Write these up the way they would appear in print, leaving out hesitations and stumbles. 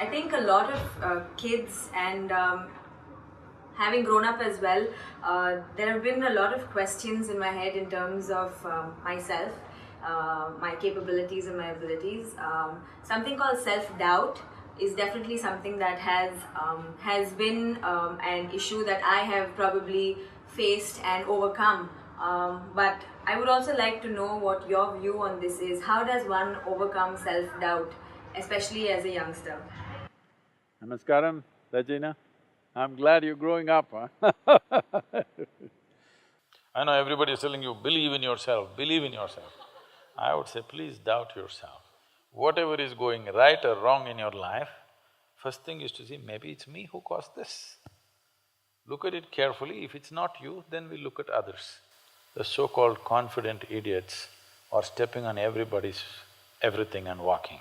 I think a lot of kids and having grown up as well, there have been a lot of questions in my head in terms of myself, my capabilities and my abilities. Something called self-doubt is definitely something that has been an issue that I have probably faced and overcome. But I would also like to know what your view on this is. How does one overcome self-doubt, especially as a youngster? Namaskaram, Regina. I'm glad you're growing up, huh? I know everybody is telling you, believe in yourself, believe in yourself. I would say, please doubt yourself. Whatever is going right or wrong in your life, first thing is to see, maybe it's me who caused this. Look at it carefully, if it's not you, then we look at others. The so-called confident idiots are stepping on everybody's everything and walking.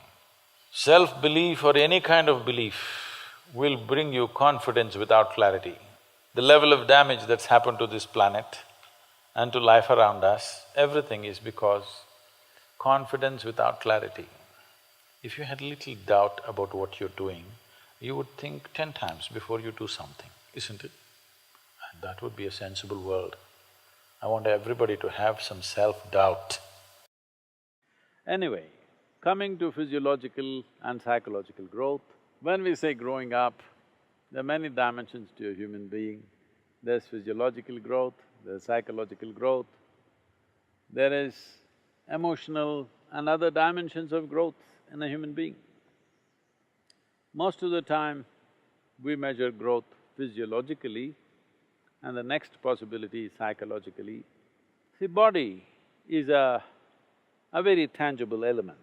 Self-belief or any kind of belief will bring you confidence without clarity. The level of damage that's happened to this planet and to life around us, everything is because confidence without clarity. If you had little doubt about what you're doing, you would think 10 times before you do something, isn't it? And that would be a sensible world. I want everybody to have some self-doubt. Anyway, coming to physiological and psychological growth, when we say growing up, there are many dimensions to a human being. There's physiological growth, there's psychological growth, there is emotional and other dimensions of growth in a human being. Most of the time, we measure growth physiologically and the next possibility is psychologically. See, body is a very tangible element.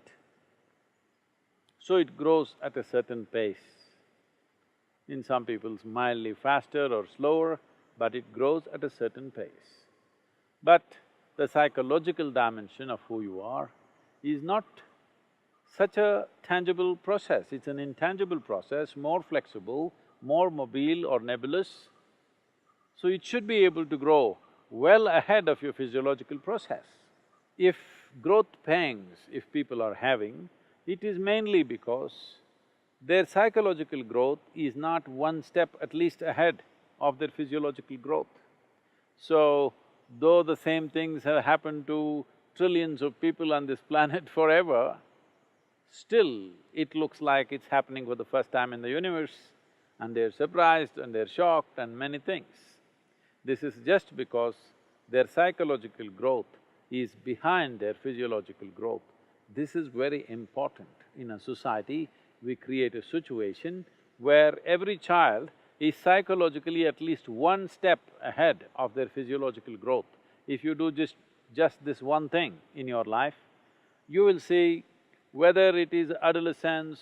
So it grows at a certain pace. In some people's mildly faster or slower, but it grows at a certain pace. But the psychological dimension of who you are is not such a tangible process, it's an intangible process, more flexible, more mobile or nebulous. So it should be able to grow well ahead of your physiological process. If growth pangs, if people are having, it is mainly because their psychological growth is not one step at least ahead of their physiological growth. So, though the same things have happened to trillions of people on this planet forever, still it looks like it's happening for the first time in the universe and they're surprised and they're shocked and many things. This is just because their psychological growth is behind their physiological growth. This is very important. In a society, we create a situation where every child is psychologically at least one step ahead of their physiological growth. If you do just this one thing in your life, you will see whether it is adolescence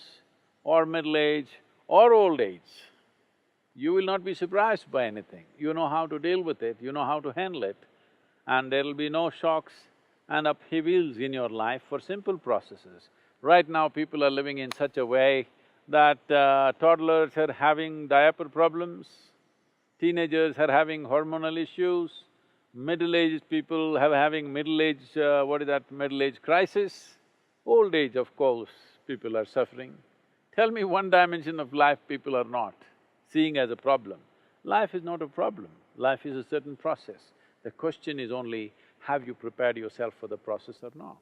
or middle age or old age, you will not be surprised by anything. You know how to deal with it, you know how to handle it, and there'll be no shocks and upheavals in your life for simple processes. Right now, people are living in such a way that toddlers are having diaper problems, teenagers are having hormonal issues, middle-aged people are having middle-age crisis. Old age, of course, people are suffering. Tell me one dimension of life people are not seeing as a problem. Life is not a problem, life is a certain process. The question is only, have you prepared yourself for the process or not?